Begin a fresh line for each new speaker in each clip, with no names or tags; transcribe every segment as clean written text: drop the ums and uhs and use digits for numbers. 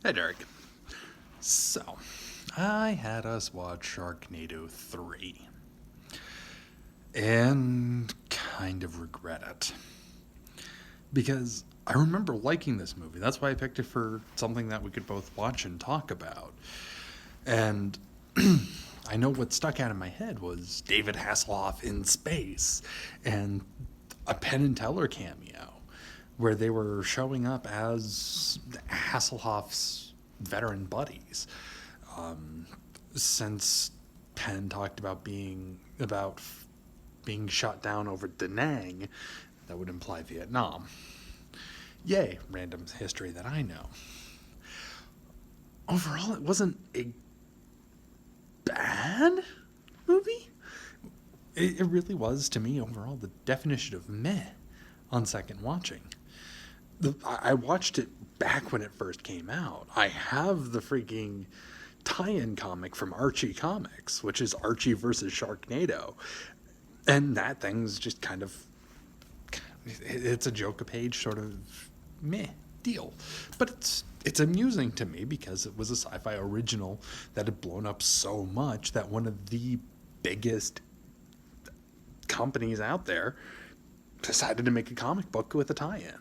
Hey, Derek. So, I had us watch Sharknado 3 and kind of regret it. Because I remember liking this movie. That's why I picked it for something that we could both watch and talk about. And I know what stuck out in my head was David Hasselhoff in space and a Penn and Teller cameo where they were showing up as Hasselhoff's veteran buddies. Since Penn talked about being shot down over Da Nang, that would imply Vietnam. Yay, random history that I know. Overall, it wasn't a bad movie. It really was, to me, overall, the definition of meh on second watching. I watched it back when it first came out. I have the freaking tie-in comic from Archie Comics, which is Archie versus Sharknado. And that thing's just kind of, it's a joke a page sort of meh deal. But it's amusing to me because it was a sci-fi original that had blown up so much that one of the biggest companies out there decided to make a comic book with a tie-in.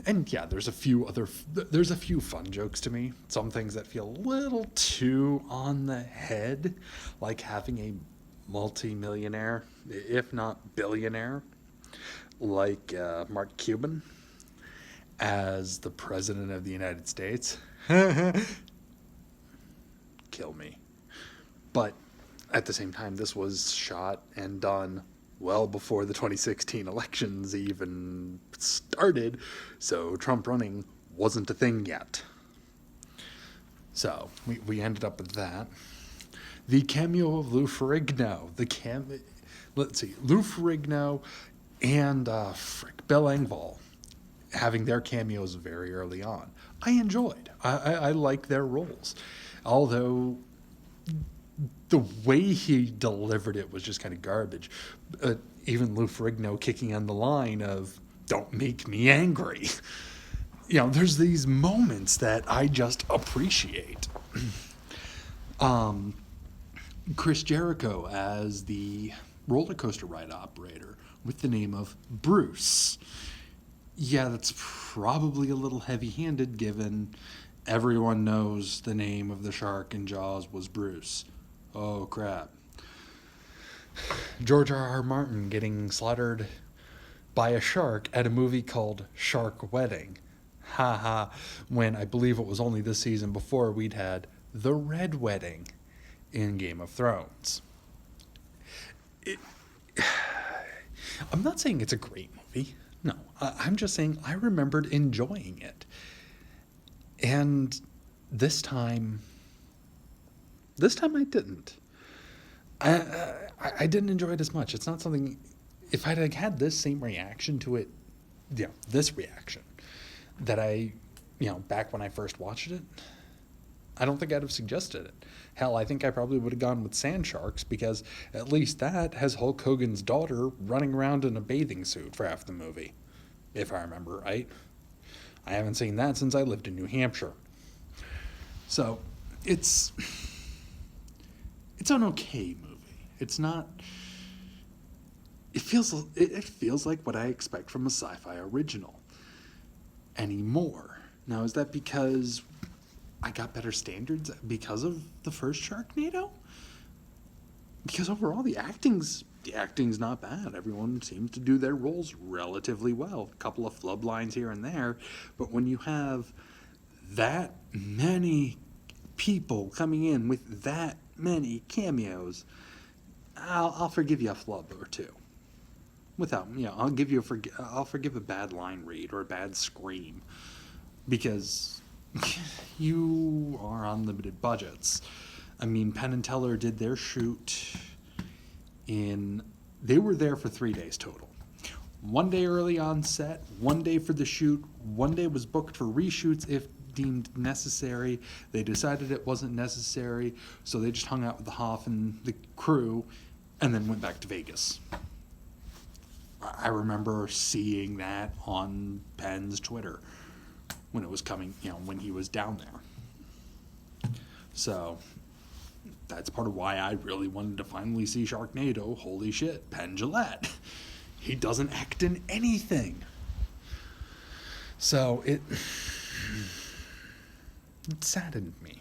And yeah, there's a few fun jokes to me. Some things that feel a little too on the head, like having a multi-millionaire, if not billionaire, like Mark Cuban as the president of the United States. Kill me. But at the same time, this was shot and done well before the 2016 elections even started, so Trump running wasn't a thing yet. So we ended up with that. The cameo of Lou Ferrigno. Let's see, Lou Ferrigno and Bill Engvall having their cameos very early on. I enjoyed. I like their roles, although the way he delivered it was just kind of garbage. Even Lou Ferrigno kicking on the line of "Don't make me angry." There's these moments that I just appreciate. Chris Jericho as the roller coaster ride operator with the name of Bruce. Yeah, that's probably a little heavy handed given everyone knows the name of the shark in Jaws was Bruce. Oh, crap. George R. Martin getting slaughtered by a shark at a movie called Shark Wedding. Haha, when I believe it was only this season before we'd had The Red Wedding in Game of Thrones. It, I'm not saying it's a great movie. No, I'm just saying I remembered enjoying it. And this time, I didn't. I didn't enjoy it as much. It's not something. If I'd had this same reaction to it, this reaction that back when I first watched it, I don't think I'd have suggested it. Hell, I think I probably would have gone with Sand Sharks because at least that has Hulk Hogan's daughter running around in a bathing suit for half the movie, if I remember right. I haven't seen that since I lived in New Hampshire. So, it's an okay movie. It's not. It feels like what I expect from a sci-fi original anymore. Now, is that because I got better standards because of the first Sharknado? Because overall, the acting's not bad. Everyone seems to do their roles relatively well. A couple of flub lines here and there, but when you have that many people coming in with that many cameos, I'll forgive you a flub or two. I'll forgive a bad line read or a bad scream because you are on limited budgets. I mean, Penn and Teller did their shoot they were there for 3 days total. 1 day early on set, 1 day for the shoot, 1 day was booked for reshoots if deemed necessary. They decided it wasn't necessary, so they just hung out with the Hoff and the crew and then went back to Vegas. I remember seeing that on Penn's Twitter. when it was coming, when he was down there. So that's part of why I really wanted to finally see Sharknado. Holy shit, Penn Jillette. He doesn't act in anything. So it saddened me.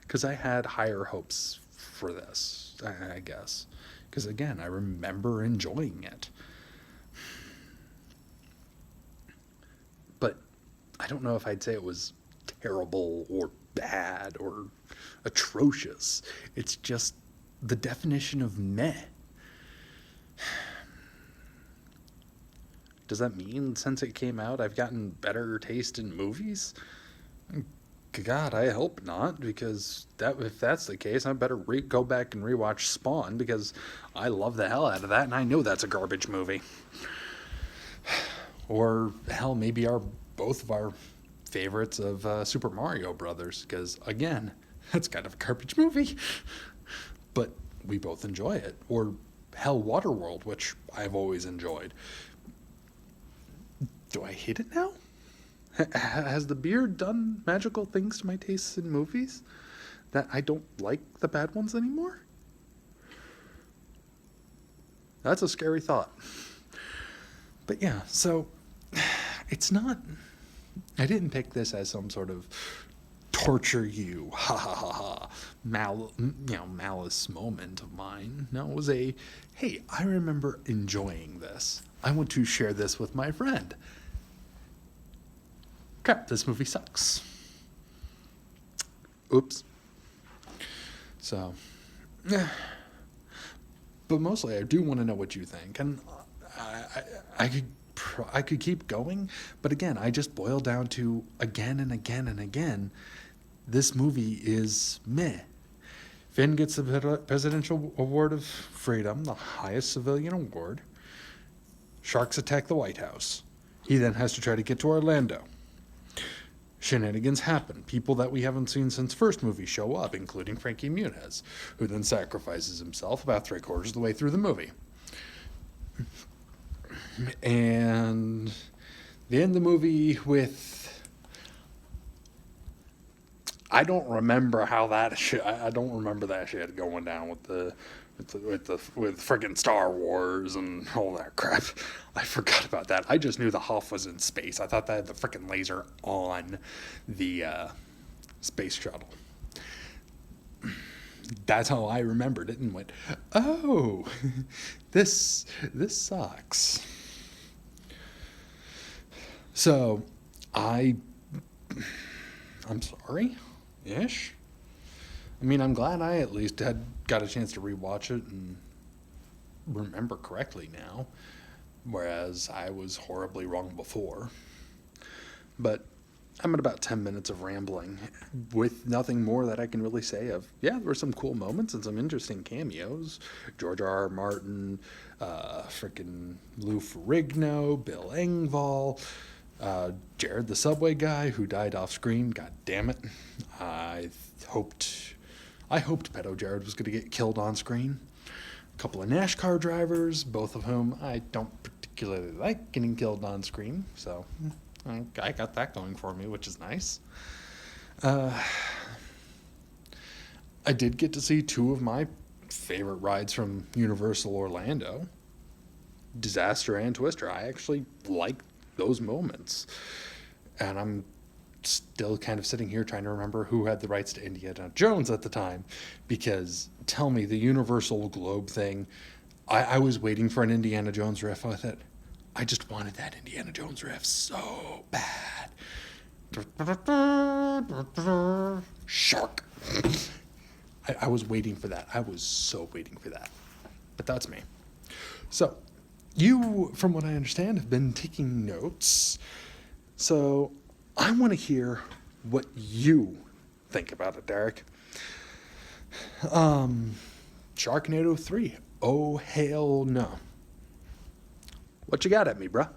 Because I had higher hopes for this, I guess. Because again, I remember enjoying it. But I don't know if I'd say it was terrible or bad or atrocious. It's just the definition of meh. Does that mean since it came out I've gotten better taste in movies? God, I hope not, because if that's the case, I better go back and rewatch Spawn, because I love the hell out of that, and I know that's a garbage movie. Or, hell, maybe both of our favorites of Super Mario Brothers, because, again, that's kind of a garbage movie. But we both enjoy it. Or, hell, Waterworld, which I've always enjoyed. Do I hate it now? Has the beard done magical things to my tastes in movies that I don't like the bad ones anymore? That's a scary thought. But yeah, so it's not... I didn't pick this as some sort of torture you, ha ha ha ha, malice moment of mine. No, it was a, hey, I remember enjoying this. I want to share this with my friend. Crap, this movie sucks. Oops. So, but mostly I do want to know what you think, and I could keep going, but again, I just boil down to again and again and again, this movie is meh. Finn gets the Presidential Award of Freedom, the highest civilian award. Sharks attack the White House. He then has to try to get to Orlando. Shenanigans happen. People that we haven't seen since first movie show up, including Frankie Muniz, who then sacrifices himself about 3/4 of the way through the movie. And they end the movie with... I don't remember how that shit... I don't remember that shit going down with friggin' Star Wars and all that crap. I forgot about that. I just knew the Hoff was in space. I thought they had the frickin' laser on the space shuttle. That's how I remembered it and went, oh, this sucks. So, I'm sorry-ish. I mean, I'm glad I at least got a chance to rewatch it and remember correctly now, whereas I was horribly wrong before. But I'm at about 10 minutes of rambling with nothing more that I can really say of, yeah, there were some cool moments and some interesting cameos. George R.R. Martin, frickin' Lou Ferrigno, Bill Engvall, Jared the Subway guy who died off screen. God damn it. I hoped Pedo Jared was going to get killed on screen. A couple of NASCAR drivers, both of whom I don't particularly like getting killed on screen. So I got that going for me, which is nice. I did get to see two of my favorite rides from Universal Orlando, Disaster and Twister. I actually like those moments. And I'm still kind of sitting here trying to remember who had the rights to Indiana Jones at the time, because tell me, the Universal Globe thing, I was waiting for an Indiana Jones riff with it. I just wanted that Indiana Jones riff so bad. Shark. I was waiting for that. I was so waiting for that. But that's me. So, you, from what I understand, have been taking notes. So, I want to hear what you think about it, Derek. Sharknado 3. Oh, hell no. What you got at me, bruh?